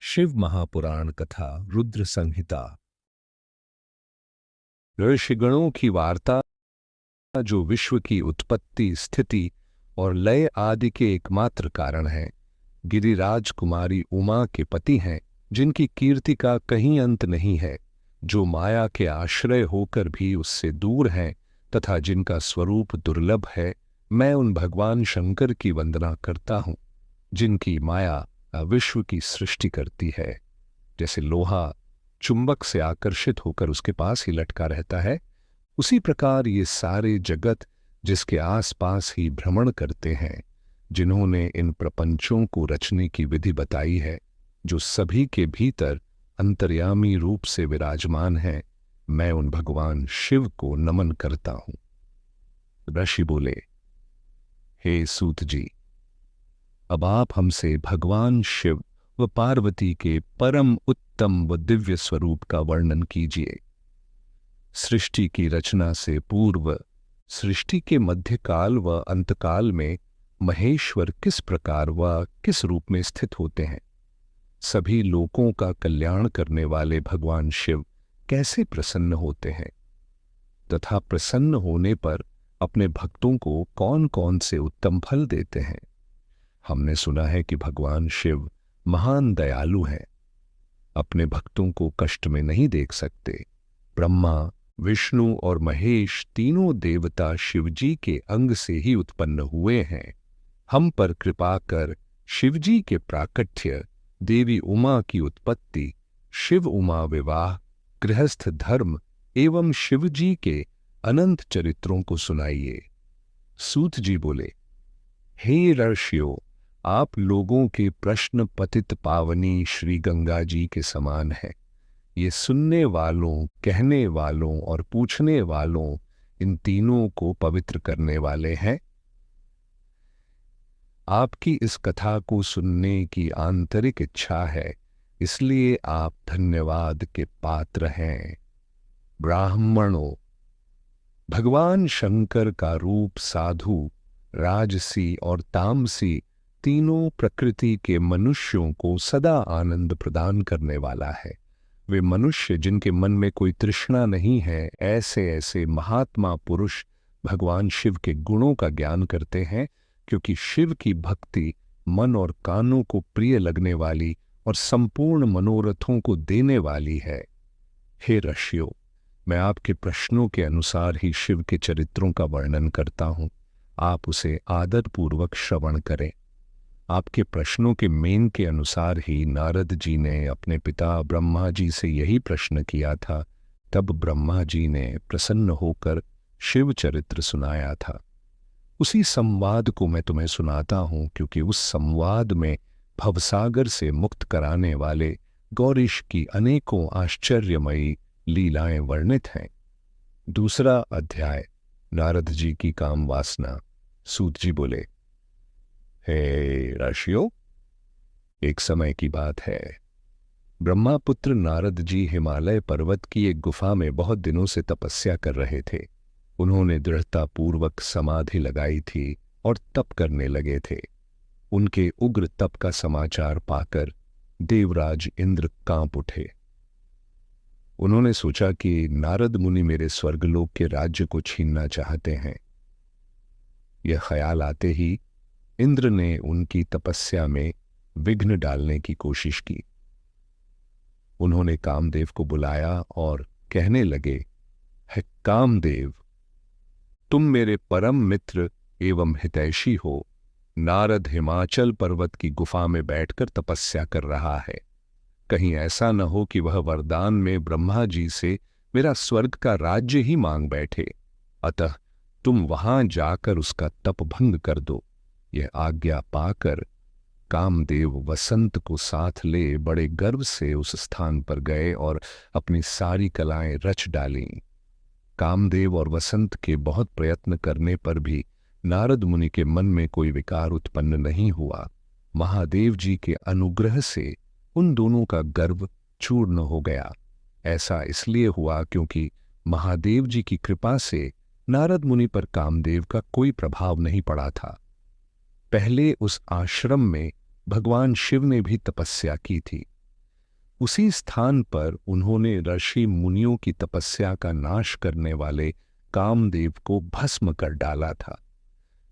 शिव महापुराण कथा रुद्र संहिता। ऋषिगणों की वार्ता जो विश्व की उत्पत्ति, स्थिति और लय आदि के एकमात्र कारण हैं, गिरिराज कुमारी उमा के पति हैं, जिनकी कीर्ति का कहीं अंत नहीं है, जो माया के आश्रय होकर भी उससे दूर हैं तथा जिनका स्वरूप दुर्लभ है। मैं उन भगवान शंकर की वंदना करता हूँ, जिनकी माया विश्व की सृष्टि करती है। जैसे लोहा चुंबक से आकर्षित होकर उसके पास ही लटका रहता है, उसी प्रकार ये सारे जगत जिसके आसपास ही भ्रमण करते हैं, जिन्होंने इन प्रपंचों को रचने की विधि बताई है, जो सभी के भीतर अंतर्यामी रूप से विराजमान है, मैं उन भगवान शिव को नमन करता हूं। ऋषि बोले, हे सूत जी, अब आप हमसे भगवान शिव व पार्वती के परम उत्तम व दिव्य स्वरूप का वर्णन कीजिए। सृष्टि की रचना से पूर्व, सृष्टि के मध्यकाल व अंतकाल में महेश्वर किस प्रकार व किस रूप में स्थित होते हैं? सभी लोकों का कल्याण करने वाले भगवान शिव कैसे प्रसन्न होते हैं तथा प्रसन्न होने पर अपने भक्तों को कौन कौन से उत्तम फल देते हैं? हमने सुना है कि भगवान शिव महान दयालु हैं, अपने भक्तों को कष्ट में नहीं देख सकते। ब्रह्मा, विष्णु और महेश तीनों देवता शिवजी के अंग से ही उत्पन्न हुए हैं। हम पर कृपा कर शिवजी के प्राकट्य, देवी उमा की उत्पत्ति, शिव उमा विवाह, गृहस्थ धर्म एवं शिवजी के अनंत चरित्रों को सुनाइए। सूत जी बोले, हे ऋषियों, आप लोगों के प्रश्न पतित पावनी श्री गंगा जी के समान है। ये सुनने वालों, कहने वालों और पूछने वालों, इन तीनों को पवित्र करने वाले हैं। आपकी इस कथा को सुनने की आंतरिक इच्छा है, इसलिए आप धन्यवाद के पात्र हैं। ब्राह्मणों, भगवान शंकर का रूप साधु, राजसी और तामसी तीनों प्रकृति के मनुष्यों को सदा आनंद प्रदान करने वाला है। वे मनुष्य जिनके मन में कोई तृष्णा नहीं है, ऐसे ऐसे महात्मा पुरुष भगवान शिव के गुणों का ज्ञान करते हैं, क्योंकि शिव की भक्ति मन और कानों को प्रिय लगने वाली और संपूर्ण मनोरथों को देने वाली है। हे ऋषियों, मैं आपके प्रश्नों के अनुसार ही शिव के चरित्रों का वर्णन करता हूं। आप उसे आदरपूर्वक श्रवण करें। आपके प्रश्नों के मेन के अनुसार ही नारद जी ने अपने पिता ब्रह्मा जी से यही प्रश्न किया था। तब ब्रह्मा जी ने प्रसन्न होकर शिव चरित्र सुनाया था। उसी संवाद को मैं तुम्हें सुनाता हूं, क्योंकि उस संवाद में भवसागर से मुक्त कराने वाले गौरीश की अनेकों आश्चर्यमयी लीलाएं वर्णित हैं। दूसरा अध्याय, नारद जी की काम वासना। सूत जी बोले, हे ऋषियों, एक समय की बात है। ब्रह्मापुत्र नारद जी हिमालय पर्वत की एक गुफा में बहुत दिनों से तपस्या कर रहे थे। उन्होंने दृढ़तापूर्वक समाधि लगाई थी और तप करने लगे थे। उनके उग्र तप का समाचार पाकर देवराज इंद्र कांप उठे। उन्होंने सोचा कि नारद मुनि मेरे स्वर्गलोक के राज्य को छीनना चाहते हैं। यह ख्याल आते ही इंद्र ने उनकी तपस्या में विघ्न डालने की कोशिश की। उन्होंने कामदेव को बुलाया और कहने लगे, हे कामदेव, तुम मेरे परम मित्र एवं हितैषी हो। नारद हिमाचल पर्वत की गुफा में बैठकर तपस्या कर रहा है। कहीं ऐसा न हो कि वह वरदान में ब्रह्मा जी से मेरा स्वर्ग का राज्य ही मांग बैठे। अतः तुम वहां जाकर उसका तप भंग कर दो। यह आज्ञा पाकर कामदेव वसंत को साथ ले बड़े गर्व से उस स्थान पर गए और अपनी सारी कलाएं रच डालीं। कामदेव और वसंत के बहुत प्रयत्न करने पर भी नारद मुनि के मन में कोई विकार उत्पन्न नहीं हुआ। महादेव जी के अनुग्रह से उन दोनों का गर्व चूर्ण हो गया। ऐसा इसलिए हुआ क्योंकि महादेव जी की कृपा से नारद मुनि पर कामदेव का कोई प्रभाव नहीं पड़ा था। पहले उस आश्रम में भगवान शिव ने भी तपस्या की थी, उसी स्थान पर उन्होंने ऋषि मुनियों की तपस्या का नाश करने वाले कामदेव को भस्म कर डाला था।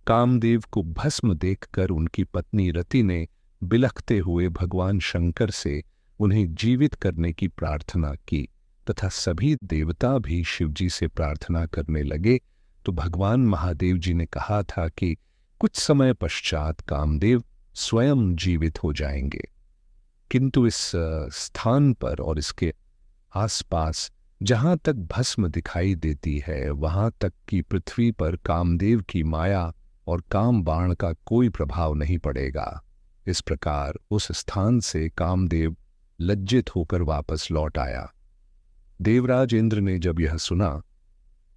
कामदेव को भस्म देखकर उनकी पत्नी रति ने बिलखते हुए भगवान शंकर से उन्हें जीवित करने की प्रार्थना की तथा सभी देवता भी शिवजी से प्रार्थना करने लगे। तो भगवान महादेव जी ने कहा था कि कुछ समय पश्चात कामदेव स्वयं जीवित हो जाएंगे, किंतु इस स्थान पर और इसके आसपास जहां तक भस्म दिखाई देती है वहां तक की पृथ्वी पर कामदेव की माया और काम बाण का कोई प्रभाव नहीं पड़ेगा। इस प्रकार उस स्थान से कामदेव लज्जित होकर वापस लौट आया। देवराज इंद्र ने जब यह सुना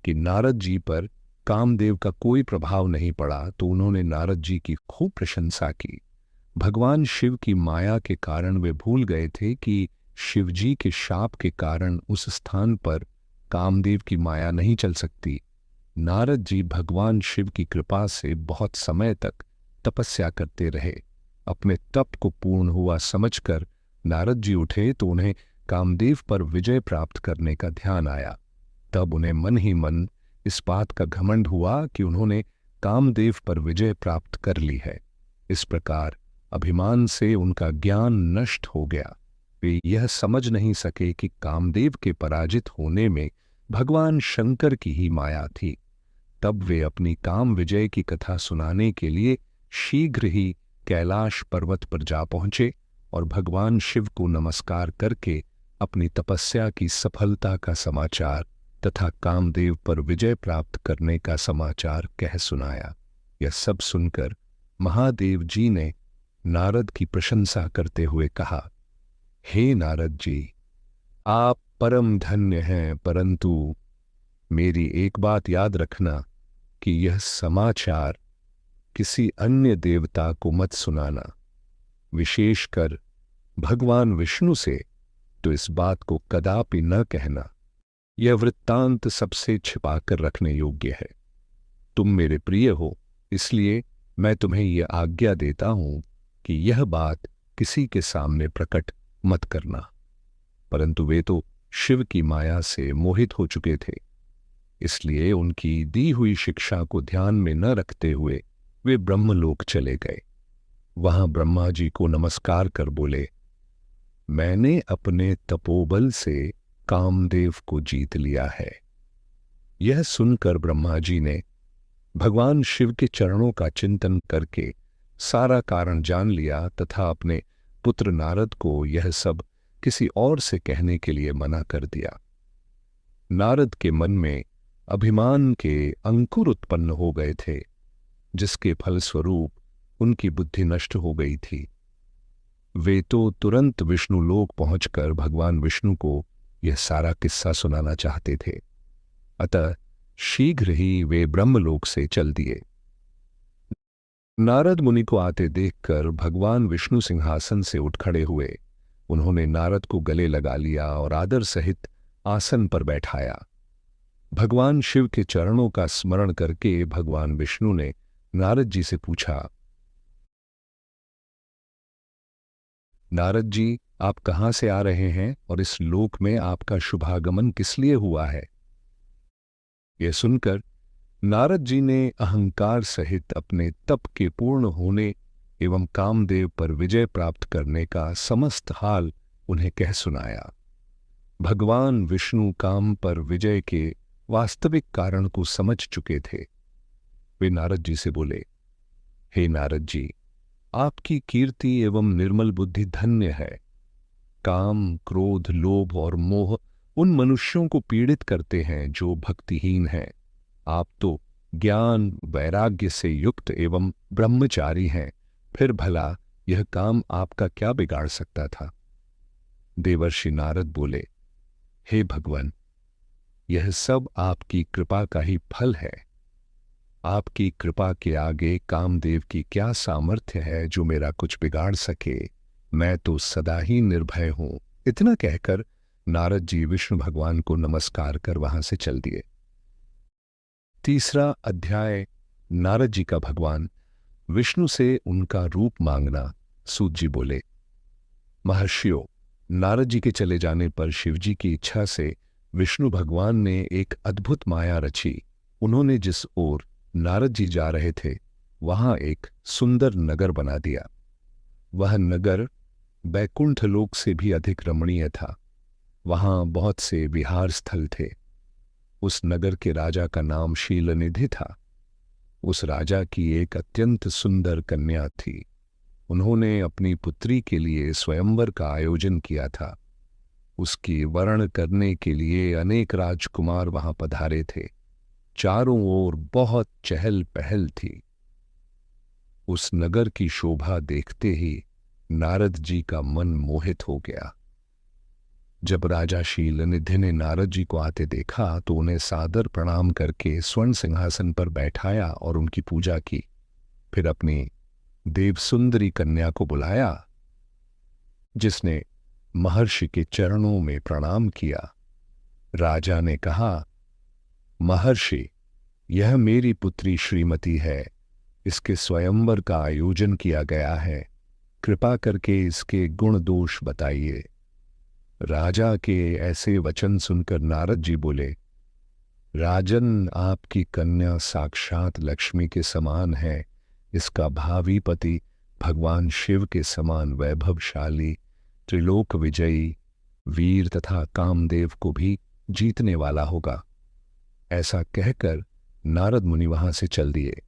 कि नारद जी पर कामदेव का कोई प्रभाव नहीं पड़ा तो उन्होंने नारद जी की खूब प्रशंसा की। भगवान शिव की माया के कारण वे भूल गए थे कि शिवजी के शाप के कारण उस स्थान पर कामदेव की माया नहीं चल सकती। नारद जी भगवान शिव की कृपा से बहुत समय तक तपस्या करते रहे। अपने तप को पूर्ण हुआ समझकर नारद जी उठे तो उन्हें कामदेव पर विजय प्राप्त करने का ध्यान आया। तब उन्हें मन ही मन इस बात का घमंड हुआ कि उन्होंने कामदेव पर विजय प्राप्त कर ली है। इस प्रकार अभिमान से उनका ज्ञान नष्ट हो गया। वे यह समझ नहीं सके कि कामदेव के पराजित होने में भगवान शंकर की ही माया थी। तब वे अपनी काम विजय की कथा सुनाने के लिए शीघ्र ही कैलाश पर्वत पर जा पहुंचे और भगवान शिव को नमस्कार करके अपनी तपस्या की सफलता का समाचार तथा कामदेव पर विजय प्राप्त करने का समाचार कह सुनाया। यह सब सुनकर महादेव जी ने नारद की प्रशंसा करते हुए कहा, हे नारद जी, आप परम धन्य हैं, परंतु मेरी एक बात याद रखना कि यह समाचार किसी अन्य देवता को मत सुनाना, विशेषकर भगवान विष्णु से तो इस बात को कदापि न कहना। यह वृत्तांत सबसे छिपाकर रखने योग्य है। तुम मेरे प्रिय हो, इसलिए मैं तुम्हें यह आज्ञा देता हूं कि यह बात किसी के सामने प्रकट मत करना। परंतु वे तो शिव की माया से मोहित हो चुके थे, इसलिए उनकी दी हुई शिक्षा को ध्यान में न रखते हुए वे ब्रह्मलोक चले गए। वहां ब्रह्मा जी को नमस्कार कर बोले, मैंने अपने तपोबल से कामदेव को जीत लिया है। यह सुनकर ब्रह्मा जी ने भगवान शिव के चरणों का चिंतन करके सारा कारण जान लिया तथा अपने पुत्र नारद को यह सब किसी और से कहने के लिए मना कर दिया। नारद के मन में अभिमान के अंकुर उत्पन्न हो गए थे, जिसके फलस्वरूप उनकी बुद्धि नष्ट हो गई थी। वे तो तुरंत विष्णु लोक पहुंचकर भगवान विष्णु को यह सारा किस्सा सुनाना चाहते थे। अतः शीघ्र ही वे ब्रह्मलोक से चल दिए। नारद मुनि को आते देखकर भगवान विष्णु सिंहासन से उठ खड़े हुए। उन्होंने नारद को गले लगा लिया और आदर सहित आसन पर बैठाया। भगवान शिव के चरणों का स्मरण करके भगवान विष्णु ने नारद जी से पूछा, नारद जी, आप कहां से आ रहे हैं और इस लोक में आपका शुभागमन किस लिए हुआ है? यह सुनकर नारद जी ने अहंकार सहित अपने तप के पूर्ण होने एवं कामदेव पर विजय प्राप्त करने का समस्त हाल उन्हें कह सुनाया। भगवान विष्णु काम पर विजय के वास्तविक कारण को समझ चुके थे। वे नारद जी से बोले, हे नारद जी, आपकी कीर्ति एवं निर्मल बुद्धि धन्य है। काम, क्रोध, लोभ और मोह उन मनुष्यों को पीड़ित करते हैं जो भक्तिहीन हैं। आप तो ज्ञान वैराग्य से युक्त एवं ब्रह्मचारी हैं, फिर भला यह काम आपका क्या बिगाड़ सकता था? देवर्षि नारद बोले, हे भगवान, यह सब आपकी कृपा का ही फल है। आपकी कृपा के आगे कामदेव की क्या सामर्थ्य है जो मेरा कुछ बिगाड़ सके? मैं तो सदा ही निर्भय हूं। इतना कहकर नारद जी विष्णु भगवान को नमस्कार कर वहां से चल दिए। तीसरा अध्याय, नारद जी का भगवान विष्णु से उनका रूप मांगना। सूत जी बोले, महर्षियों, नारद जी के चले जाने पर शिवजी की इच्छा से विष्णु भगवान ने एक अद्भुत माया रची। उन्होंने जिस ओर नारद जी जा रहे थे वहां एक सुंदर नगर बना दिया। वह नगर बैकुंठ लोक से भी अधिक रमणीय था। वहां बहुत से विहार स्थल थे। उस नगर के राजा का नाम शीलनिधि था। उस राजा की एक अत्यंत सुंदर कन्या थी। उन्होंने अपनी पुत्री के लिए स्वयंवर का आयोजन किया था। उसकी वरण करने के लिए अनेक राजकुमार वहां पधारे थे। चारों ओर बहुत चहल पहल थी। उस नगर की शोभा देखते ही नारद जी का मन मोहित हो गया। जब राजा शीलनिधि ने नारद जी को आते देखा तो उन्हें सादर प्रणाम करके स्वर्ण सिंहासन पर बैठाया और उनकी पूजा की। फिर अपनी देवसुंदरी कन्या को बुलाया, जिसने महर्षि के चरणों में प्रणाम किया। राजा ने कहा, महर्षि, यह मेरी पुत्री श्रीमती है। इसके स्वयंवर का आयोजन किया गया है। कृपा करके इसके गुण दोष बताइए। राजा के ऐसे वचन सुनकर नारद जी बोले, राजन, आपकी कन्या साक्षात लक्ष्मी के समान है। इसका भावी पति भगवान शिव के समान वैभवशाली, त्रिलोक विजयी, वीर तथा कामदेव को भी जीतने वाला होगा। ऐसा कहकर नारद मुनि वहां से चल दिए।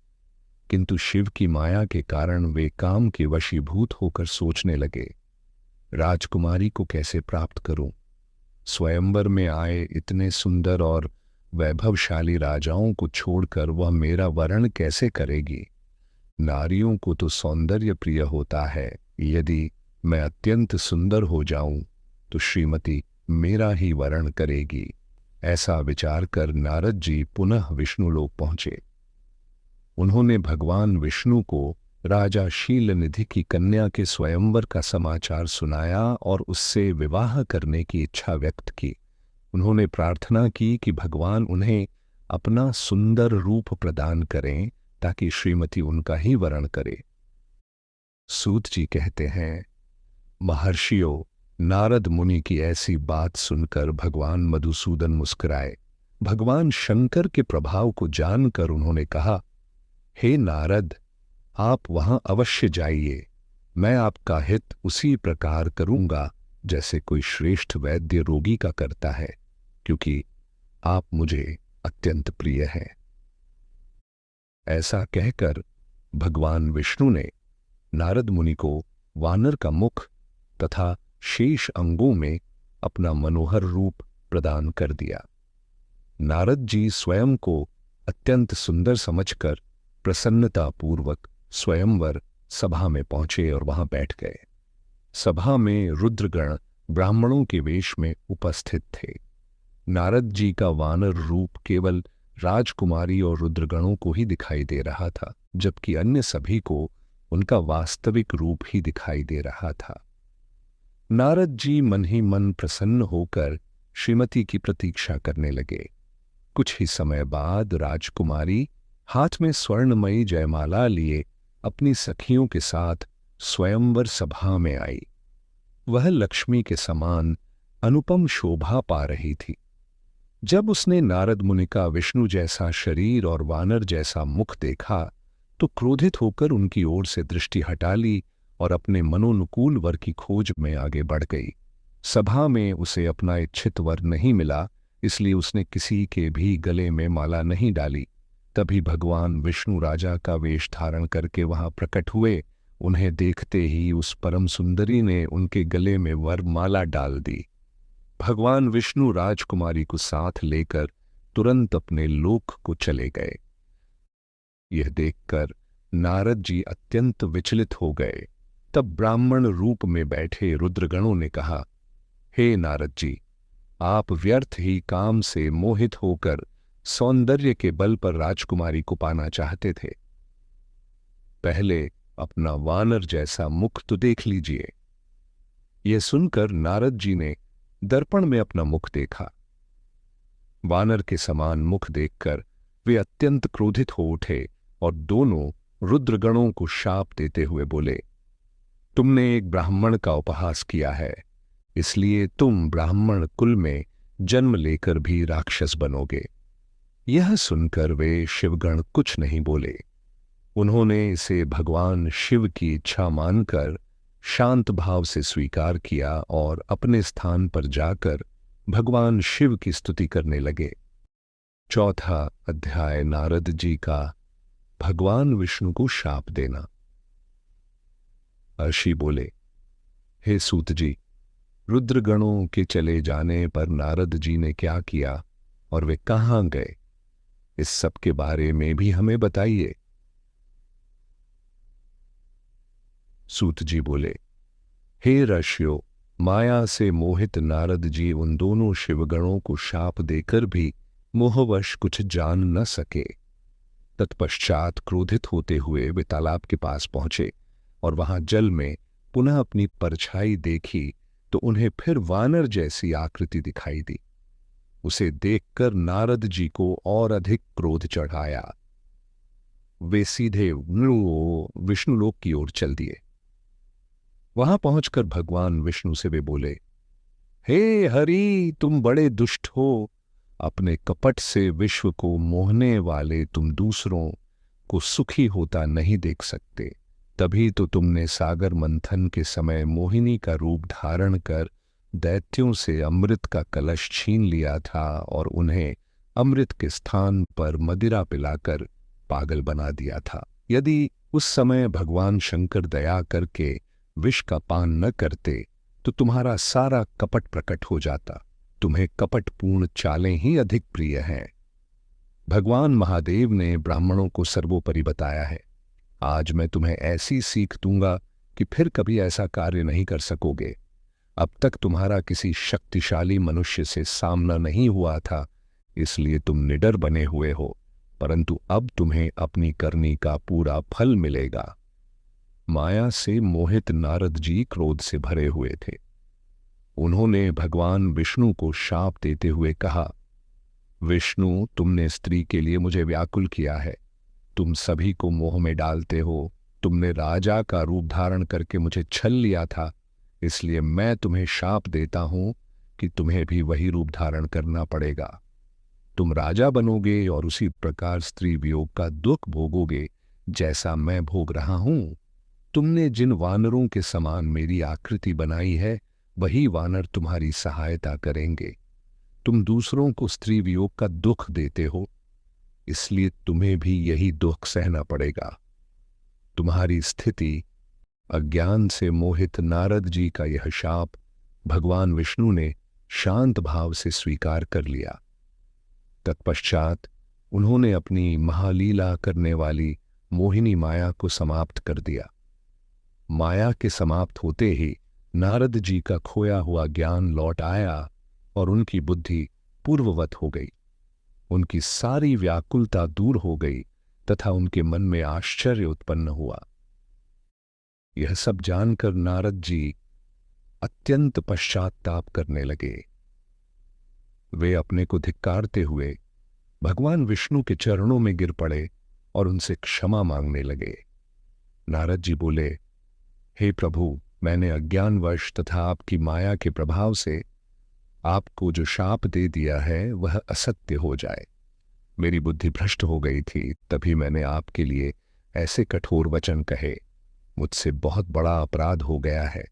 किंतु शिव की माया के कारण वे काम के वशीभूत होकर सोचने लगे, राजकुमारी को कैसे प्राप्त करूं? स्वयंवर में आए इतने सुंदर और वैभवशाली राजाओं को छोड़कर वह मेरा वरण कैसे करेगी? नारियों को तो सौंदर्य प्रिय होता है। यदि मैं अत्यंत सुंदर हो जाऊं तो श्रीमती मेरा ही वरण करेगी। ऐसा विचार कर नारद जी पुनः विष्णुलोक पहुंचे। उन्होंने भगवान विष्णु को राजा शीलनिधि की कन्या के स्वयंवर का समाचार सुनाया और उससे विवाह करने की इच्छा व्यक्त की। उन्होंने प्रार्थना की कि भगवान उन्हें अपना सुंदर रूप प्रदान करें ताकि श्रीमती उनका ही वरण करे। सूत जी कहते हैं, महर्षियों, नारद मुनि की ऐसी बात सुनकर भगवान मधुसूदन मुस्कुराए। भगवान शंकर के प्रभाव को जानकर उन्होंने कहा, हे नारद, आप वहां अवश्य जाइए। मैं आपका हित उसी प्रकार करूंगा जैसे कोई श्रेष्ठ वैद्य रोगी का करता है, क्योंकि आप मुझे अत्यंत प्रिय हैं। ऐसा कहकर भगवान विष्णु ने नारद मुनि को वानर का मुख तथा शेष अंगों में अपना मनोहर रूप प्रदान कर दिया। नारद जी स्वयं को अत्यंत सुंदर समझकर प्रसन्नतापूर्वक स्वयंवर सभा में पहुंचे और वहां बैठ गए। सभा में रुद्रगण ब्राह्मणों के वेश में उपस्थित थे। नारद जी का वानर रूप केवल राजकुमारी और रुद्रगणों को ही दिखाई दे रहा था, जबकि अन्य सभी को उनका वास्तविक रूप ही दिखाई दे रहा था। नारद जी मन ही मन प्रसन्न होकर श्रीमती की प्रतीक्षा करने लगे। कुछ ही समय बाद राजकुमारी हाथ में स्वर्णमयी जयमाला लिए अपनी सखियों के साथ स्वयंवर सभा में आई। वह लक्ष्मी के समान अनुपम शोभा पा रही थी। जब उसने नारद मुनि का विष्णु जैसा शरीर और वानर जैसा मुख देखा तो क्रोधित होकर उनकी ओर से दृष्टि हटा ली और अपने मनोनुकूल वर की खोज में आगे बढ़ गई। सभा में उसे अपना इच्छित वर नहीं मिला, इसलिए उसने किसी के भी गले में माला नहीं डाली। तभी भगवान विष्णु राजा का वेश धारण करके वहां प्रकट हुए। उन्हें देखते ही उस परम सुंदरी ने उनके गले में वर माला डाल दी। भगवान विष्णु राजकुमारी को साथ लेकर तुरंत अपने लोक को चले गए। यह देखकर नारद जी अत्यंत विचलित हो गए। तब ब्राह्मण रूप में बैठे रुद्रगणों ने कहा, हे नारद जी, आप व्यर्थ ही काम से मोहित होकर सौंदर्य के बल पर राजकुमारी को पाना चाहते थे। पहले अपना वानर जैसा मुख तो देख लीजिए। यह सुनकर नारद जी ने दर्पण में अपना मुख देखा। वानर के समान मुख देखकर वे अत्यंत क्रोधित हो उठे और दोनों रुद्रगणों को शाप देते हुए बोले, तुमने एक ब्राह्मण का उपहास किया है। इसलिए तुम ब्राह्मण कुल में जन्म लेकर भी राक्षस बनोगे। यह सुनकर वे शिवगण कुछ नहीं बोले। उन्होंने इसे भगवान शिव की इच्छा मानकर शांत भाव से स्वीकार किया और अपने स्थान पर जाकर भगवान शिव की स्तुति करने लगे। चौथा अध्याय नारद जी का भगवान विष्णु को शाप देना। अर्षि बोले, हे सूत जी, रुद्रगणों के चले जाने पर नारद जी ने क्या किया और वे कहां गए, इस सब के बारे में भी हमें बताइए। सूत जी बोले, हे ऋषियों, माया से मोहित नारद जी उन दोनों शिवगणों को शाप देकर भी मोहवश कुछ जान न सके। तत्पश्चात क्रोधित होते हुए वे तालाब के पास पहुंचे और वहां जल में पुनः अपनी परछाई देखी तो उन्हें फिर वानर जैसी आकृति दिखाई दी। उसे देखकर नारद जी को और अधिक क्रोध चढ़ाया। वे सीधे विष्णुलोक की ओर चल दिए। वहां पहुंचकर भगवान विष्णु से वे बोले, हे हरि, तुम बड़े दुष्ट हो। अपने कपट से विश्व को मोहने वाले तुम दूसरों को सुखी होता नहीं देख सकते। तभी तो तुमने सागर मंथन के समय मोहिनी का रूप धारण कर दैत्यों से अमृत का कलश छीन लिया था और उन्हें अमृत के स्थान पर मदिरा पिलाकर पागल बना दिया था। यदि उस समय भगवान शंकर दया करके विष का पान न करते तो तुम्हारा सारा कपट प्रकट हो जाता। तुम्हें कपटपूर्ण चालें ही अधिक प्रिय हैं। भगवान महादेव ने ब्राह्मणों को सर्वोपरि बताया है। आज मैं तुम्हें ऐसी सीख दूंगा कि फिर कभी ऐसा कार्य नहीं कर सकोगे। अब तक तुम्हारा किसी शक्तिशाली मनुष्य से सामना नहीं हुआ था, इसलिए तुम निडर बने हुए हो, परंतु अब तुम्हें अपनी करनी का पूरा फल मिलेगा। माया से मोहित नारद जी क्रोध से भरे हुए थे। उन्होंने भगवान विष्णु को शाप देते हुए कहा, विष्णु, तुमने स्त्री के लिए मुझे व्याकुल किया है। तुम सभी को मोह में डालते हो। तुमने राजा का रूप धारण करके मुझे छल लिया था, इसलिए मैं तुम्हें शाप देता हूं कि तुम्हें भी वही रूप धारण करना पड़ेगा। तुम राजा बनोगे और उसी प्रकार स्त्री वियोग का दुख भोगोगे जैसा मैं भोग रहा हूं। तुमने जिन वानरों के समान मेरी आकृति बनाई है, वही वानर तुम्हारी सहायता करेंगे। तुम दूसरों को स्त्री वियोग का दुख देते हो, इसलिए तुम्हें भी यही दुख सहना पड़ेगा। तुम्हारी स्थिति अज्ञान से मोहित नारद जी का यह शाप भगवान विष्णु ने शांत भाव से स्वीकार कर लिया। तत्पश्चात उन्होंने अपनी महालीला करने वाली मोहिनी माया को समाप्त कर दिया। माया के समाप्त होते ही नारद जी का खोया हुआ ज्ञान लौट आया और उनकी बुद्धि पूर्ववत हो गई। उनकी सारी व्याकुलता दूर हो गई तथा उनके मन में आश्चर्य उत्पन्न हुआ। यह सब जानकर नारद जी अत्यंत पश्चात्ताप करने लगे। वे अपने को धिक्कारते हुए भगवान विष्णु के चरणों में गिर पड़े और उनसे क्षमा मांगने लगे। नारद जी बोले, हे प्रभु, मैंने अज्ञानवश तथा आपकी माया के प्रभाव से आपको जो शाप दे दिया है वह असत्य हो जाए। मेरी बुद्धि भ्रष्ट हो गई थी, तभी मैंने आपके लिए ऐसे कठोर वचन कहे। मुझसे बहुत बड़ा अपराध हो गया है।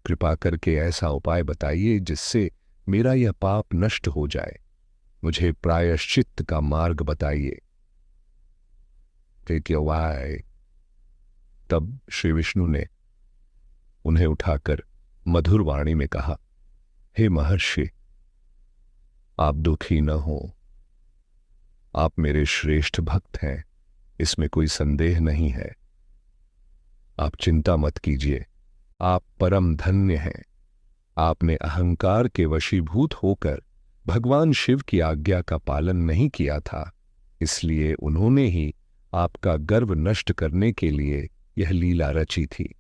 कृपा करके ऐसा उपाय बताइए जिससे मेरा यह पाप नष्ट हो जाए। मुझे प्रायश्चित्त का मार्ग बताइए। तब श्री विष्णु ने उन्हें उठाकर मधुर वाणी में कहा, हे महर्षि, आप दुखी न हो। आप मेरे श्रेष्ठ भक्त हैं, इसमें कोई संदेह नहीं है। आप चिंता मत कीजिए। आप परम धन्य हैं। आपने अहंकार के वशीभूत होकर भगवान शिव की आज्ञा का पालन नहीं किया था, इसलिए उन्होंने ही आपका गर्व नष्ट करने के लिए यह लीला रची थी।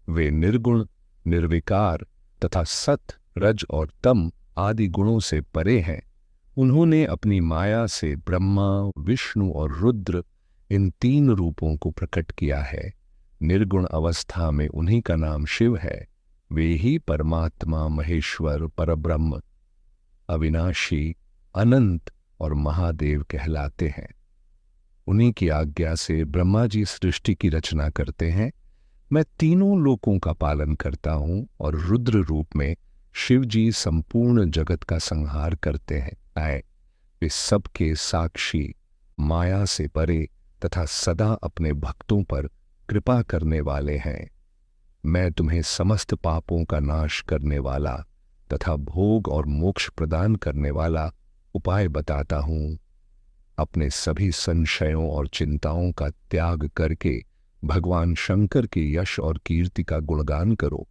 वे निर्गुण, निर्विकार तथा सत, रज और तम आदि गुणों से परे हैं। उन्होंने अपनी माया से ब्रह्मा, विष्णु और रुद्र इन तीन रूपों को प्रकट किया है। निर्गुण अवस्था में उन्हीं का नाम शिव है वे ही परमात्मा, महेश्वर, परब्रह्म, अविनाशी, अनंत और महादेव कहलाते हैं। उन्हीं की आज्ञा से ब्रह्मा जी सृष्टि की रचना करते हैं। मैं तीनों लोकों का पालन करता हूं और रुद्र रूप में शिव जी संपूर्ण जगत का संहार करते हैं। आए वे सबके साक्षी, माया से परे तथा सदा अपने भक्तों पर कृपा करने वाले हैं। मैं तुम्हें समस्त पापों का नाश करने वाला तथा भोग और मोक्ष प्रदान करने वाला उपाय बताता हूं। अपने सभी संशयों और चिंताओं का त्याग करके भगवान शंकर के यश और कीर्ति का गुणगान करो।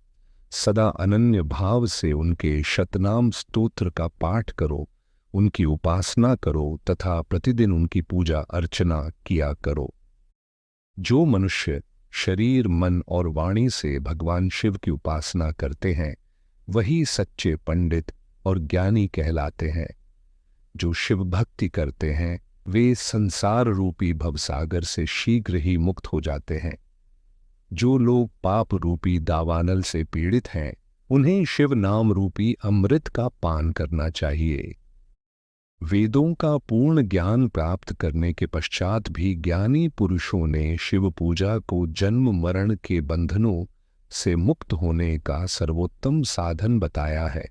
सदा अनन्य भाव से उनके शतनाम स्तोत्र का पाठ करो, उनकी उपासना करो तथा प्रतिदिन उनकी पूजा अर्चना किया करो। जो मनुष्य शरीर, मन और वाणी से भगवान शिव की उपासना करते हैं वही सच्चे पंडित और ज्ञानी कहलाते हैं। जो शिव भक्ति करते हैं वे संसार रूपी भवसागर से शीघ्र ही मुक्त हो जाते हैं। जो लोग पाप रूपी दावानल से पीड़ित हैं उन्हें शिव नाम रूपी अमृत का पान करना चाहिए। वेदों का पूर्ण ज्ञान प्राप्त करने के पश्चात भी ज्ञानी पुरुषों ने शिव पूजा को जन्म मरण के बंधनों से मुक्त होने का सर्वोत्तम साधन बताया है।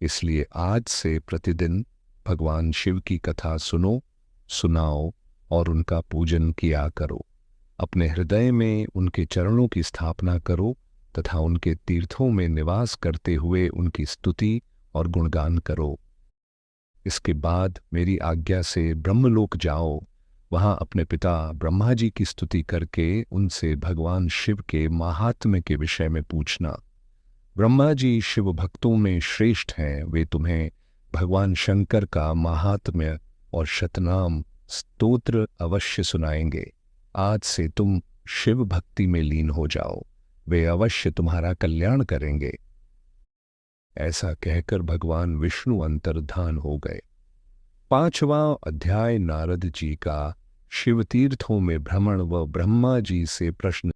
इसलिए आज से प्रतिदिन भगवान शिव की कथा सुनो, सुनाओ और उनका पूजन किया करो। अपने हृदय में उनके चरणों की स्थापना करो तथा उनके तीर्थों में निवास करते हुए उनकी स्तुति और गुणगान करो। इसके बाद मेरी आज्ञा से ब्रह्मलोक जाओ। वहां अपने पिता ब्रह्मा जी की स्तुति करके उनसे भगवान शिव के महात्म्य के विषय में पूछना। ब्रह्मा जी शिव भक्तों में श्रेष्ठ हैं। वे तुम्हें भगवान शंकर का महात्म्य और शतनाम स्तोत्र अवश्य सुनाएंगे। आज से तुम शिव भक्ति में लीन हो जाओ, वे अवश्य तुम्हारा कल्याण करेंगे। ऐसा कहकर भगवान विष्णु अंतर्धान हो गए। 5वां अध्याय नारद जी का शिव तीर्थों में भ्रमण व ब्रह्मा जी से प्रश्न।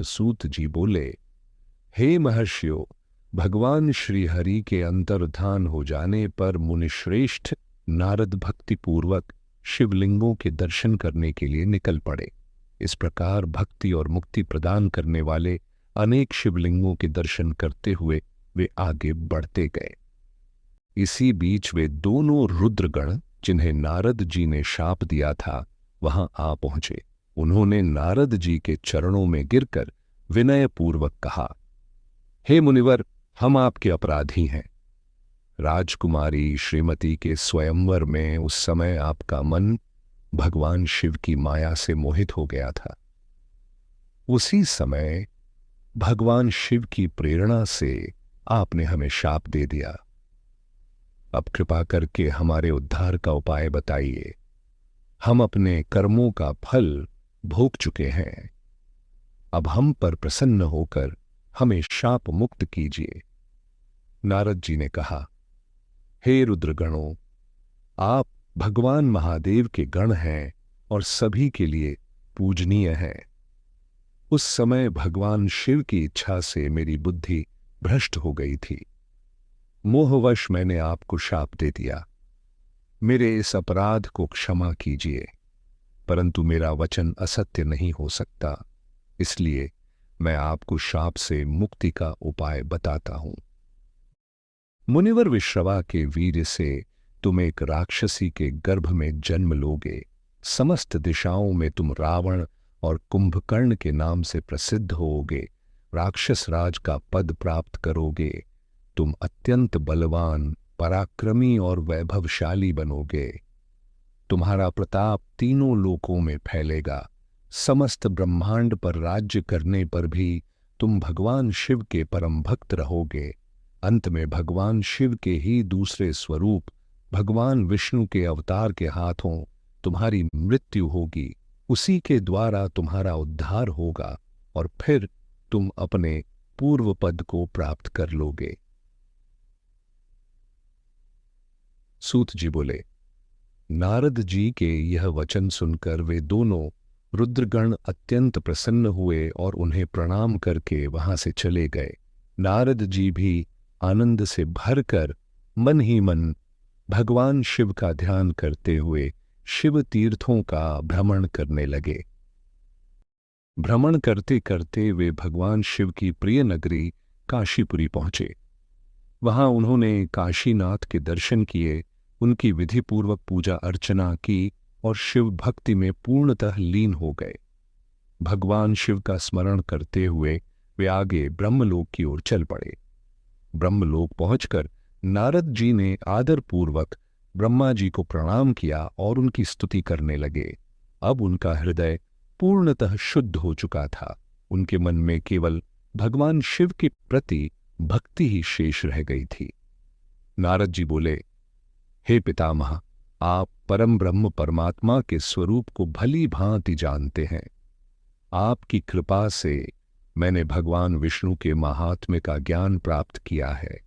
सूत जी बोले, हे महर्षियों, भगवान श्री हरि के अंतर्धान हो जाने पर मुनिश्रेष्ठ नारद भक्ति पूर्वक शिवलिंगों के दर्शन करने के लिए निकल पड़े। इस प्रकार भक्ति और मुक्ति प्रदान करने वाले अनेक शिवलिंगों के दर्शन करते हुए वे आगे बढ़ते गए। इसी बीच वे दोनों रुद्रगण जिन्हें नारद जी ने शाप दिया था वहां आ पहुंचे। उन्होंने नारद जी के चरणों में गिरकर विनय पूर्वक कहा, हे मुनिवर, हम आपके अपराधी हैं। राजकुमारी श्रीमती के स्वयंवर में उस समय आपका मन भगवान शिव की माया से मोहित हो गया था। उसी समय भगवान शिव की प्रेरणा से आपने हमें शाप दे दिया। अब कृपा करके हमारे उद्धार का उपाय बताइए। हम अपने कर्मों का फल भोग चुके हैं। अब हम पर प्रसन्न होकर हमें शाप मुक्त कीजिए। नारद जी ने कहा, हे रुद्रगणों, आप भगवान महादेव के गण हैं और सभी के लिए पूजनीय हैं। उस समय भगवान शिव की इच्छा से मेरी बुद्धि भ्रष्ट हो गई थी। मोहवश मैंने आपको शाप दे दिया। मेरे इस अपराध को क्षमा कीजिए, परंतु मेरा वचन असत्य नहीं हो सकता, इसलिए मैं आपको शाप से मुक्ति का उपाय बताता हूं। मुनिवर विश्रवा के वीर्य से तुम एक राक्षसी के गर्भ में जन्म लोगे। समस्त दिशाओं में तुम रावण और कुंभकर्ण के नाम से प्रसिद्ध होगे। राक्षस राज का पद प्राप्त करोगे। तुम अत्यंत बलवान, पराक्रमी और वैभवशाली बनोगे। तुम्हारा प्रताप तीनों लोकों में फैलेगा। समस्त ब्रह्मांड पर राज्य करने पर भी तुम भगवान शिव के परम भक्त रहोगे। अंत में भगवान शिव के ही दूसरे स्वरूप भगवान विष्णु के अवतार के हाथों तुम्हारी मृत्यु होगी। उसी के द्वारा तुम्हारा उद्धार होगा और फिर तुम अपने पूर्व पद को प्राप्त कर लोगे। सूत जी बोले, नारद जी के यह वचन सुनकर वे दोनों रुद्रगण अत्यंत प्रसन्न हुए और उन्हें प्रणाम करके वहां से चले गए। नारद जी भी आनंद से भरकर मन ही मन भगवान शिव का ध्यान करते हुए शिव तीर्थों का भ्रमण करने लगे। भ्रमण करते करते वे भगवान शिव की प्रिय नगरी काशीपुरी पहुंचे। वहां उन्होंने काशीनाथ के दर्शन किए, उनकी विधिपूर्वक पूजा अर्चना की और शिव भक्ति में पूर्णतः लीन हो गए। भगवान शिव का स्मरण करते हुए वे आगे ब्रह्मलोक की ओर चल पड़े। ब्रह्मलोक पहुंचकर नारद जी ने आदरपूर्वक ब्रह्मा जी को प्रणाम किया और उनकी स्तुति करने लगे। अब उनका हृदय पूर्णतः शुद्ध हो चुका था। उनके मन में केवल भगवान शिव के प्रति भक्ति ही शेष रह गई थी। नारद जी बोले, हे पितामह, आप परम ब्रह्म परमात्मा के स्वरूप को भली भांति जानते हैं। आपकी कृपा से मैंने भगवान विष्णु के महात्म्य का ज्ञान प्राप्त किया है।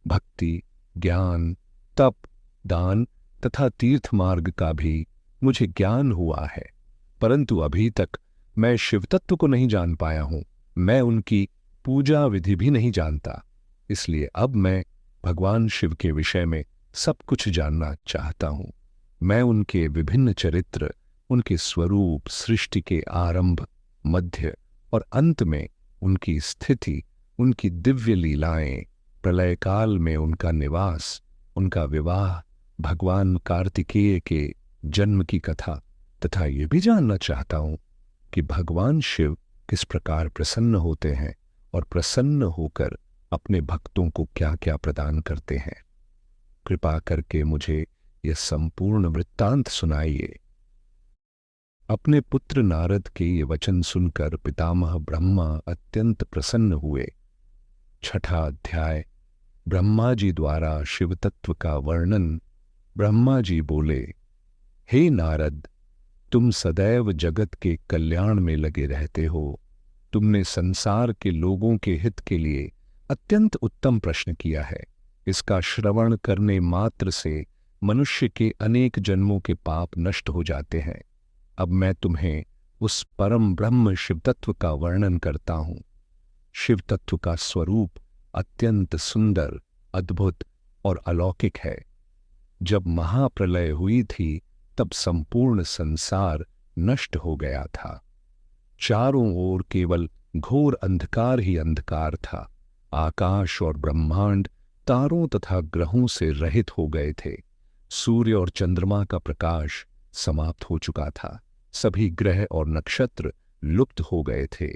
भक्ति, ज्ञान, तप, दान तथा तीर्थ मार्ग का भी मुझे ज्ञान हुआ है, परंतु अभी तक मैं शिव तत्व को नहीं जान पाया हूं। मैं उनकी पूजा विधि भी नहीं जानता, इसलिए अब मैं भगवान शिव के विषय में सब कुछ जानना चाहता हूं। मैं उनके विभिन्न चरित्र, उनके स्वरूप, सृष्टि के आरंभ, मध्य और अंत में उनकी स्थिति, उनकी दिव्य लीलाएं, प्रलय काल में उनका निवास, उनका विवाह, भगवान कार्तिकेय के जन्म की कथा तथा ये भी जानना चाहता हूं कि भगवान शिव किस प्रकार प्रसन्न होते हैं और प्रसन्न होकर अपने भक्तों को क्या क्या प्रदान करते हैं। कृपा करके मुझे यह संपूर्ण वृत्तांत सुनाइए। अपने पुत्र नारद के ये वचन सुनकर पितामह ब्रह्मा अत्यंत प्रसन्न हुए। छठा अध्याय, ब्रह्मा जी द्वारा शिव तत्व का वर्णन। ब्रह्मा जी बोले, हे नारद, तुम सदैव जगत के कल्याण में लगे रहते हो। तुमने संसार के लोगों के हित के लिए अत्यंत उत्तम प्रश्न किया है। इसका श्रवण करने मात्र से मनुष्य के अनेक जन्मों के पाप नष्ट हो जाते हैं। अब मैं तुम्हें उस परम ब्रह्म शिव तत्व का वर्णन करता हूं। शिव तत्व का स्वरूप अत्यंत सुंदर, अद्भुत और अलौकिक है। जब महाप्रलय हुई थी तब संपूर्ण संसार नष्ट हो गया था। चारों ओर केवल घोर अंधकार ही अंधकार था। आकाश और ब्रह्मांड तारों तथा ग्रहों से रहित हो गए थे। सूर्य और चंद्रमा का प्रकाश समाप्त हो चुका था। सभी ग्रह और नक्षत्र लुप्त हो गए थे।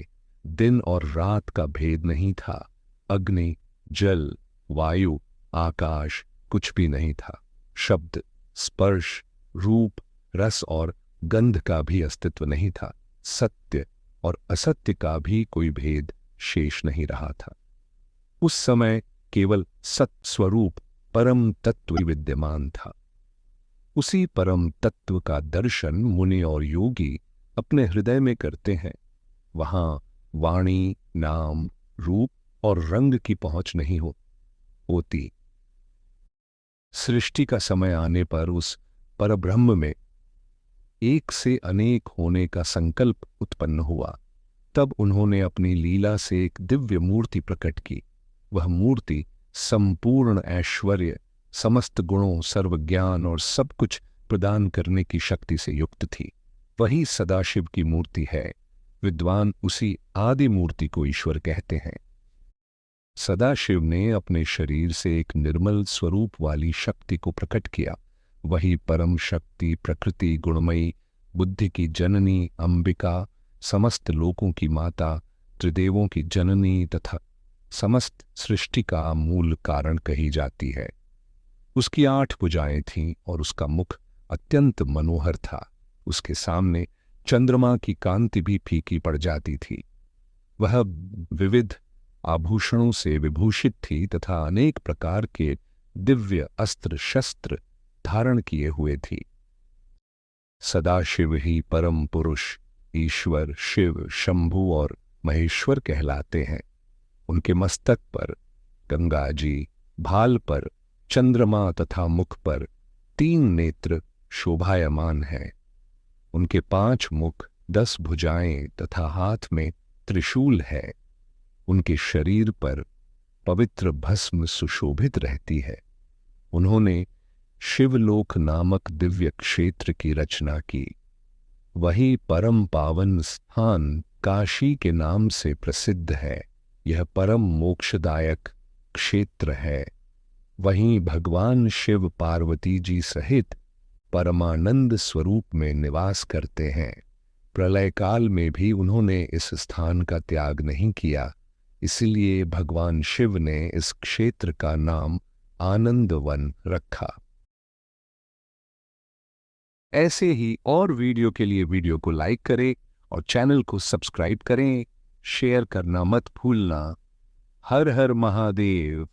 दिन और रात का भेद नहीं था। अग्नि, जल, वायु, आकाश कुछ भी नहीं था। शब्द, स्पर्श, रूप, रस और गंध का भी अस्तित्व नहीं था। सत्य और असत्य का भी कोई भेद शेष नहीं रहा था। उस समय केवल सत स्वरूप परम तत्व विद्यमान था। उसी परम तत्व का दर्शन मुनि और योगी अपने हृदय में करते हैं। वहां वाणी, नाम, रूप और रंग की पहुंच नहीं होती। सृष्टि का समय आने पर उस परब्रह्म में एक से अनेक होने का संकल्प उत्पन्न हुआ। तब उन्होंने अपनी लीला से एक दिव्य मूर्ति प्रकट की। वह मूर्ति संपूर्ण ऐश्वर्य, समस्त गुणों, सर्वज्ञान और सब कुछ प्रदान करने की शक्ति से युक्त थी। वही सदाशिव की मूर्ति है। विद्वान उसी आदि मूर्ति को ईश्वर कहते हैं। सदाशिव ने अपने शरीर से एक निर्मल स्वरूप वाली शक्ति को प्रकट किया। वही परम शक्ति, प्रकृति गुणमयी, बुद्धि की जननी अंबिका, समस्त लोकों की माता, त्रिदेवों की जननी तथा समस्त सृष्टि का मूल कारण कही जाती है। उसकी 8 भुजाएं थीं और उसका मुख अत्यंत मनोहर था। उसके सामने चंद्रमा की कांति भी फीकी पड़ जाती थी। वह विविध आभूषणों से विभूषित थी तथा अनेक प्रकार के दिव्य अस्त्र शस्त्र धारण किए हुए थी। सदाशिव ही परम पुरुष, ईश्वर, शिव, शंभु और महेश्वर कहलाते हैं। उनके मस्तक पर गंगा जी, भाल पर चंद्रमा तथा मुख पर 3 नेत्र शोभायमान हैं। उनके 5 मुख, 10 भुजाएं तथा हाथ में त्रिशूल है। उनके शरीर पर पवित्र भस्म सुशोभित रहती है। उन्होंने शिवलोक नामक दिव्य क्षेत्र की रचना की। वही परम पावन स्थान काशी के नाम से प्रसिद्ध है। यह परम मोक्षदायक क्षेत्र है। वहीं भगवान शिव पार्वती जी सहित परमानंद स्वरूप में निवास करते हैं। प्रलय काल में भी उन्होंने इस स्थान का त्याग नहीं किया, इसलिए भगवान शिव ने इस क्षेत्र का नाम आनंद वन रखा। ऐसे ही और वीडियो के लिए वीडियो को लाइक करें और चैनल को सब्सक्राइब करें। शेयर करना मत भूलना। हर हर महादेव।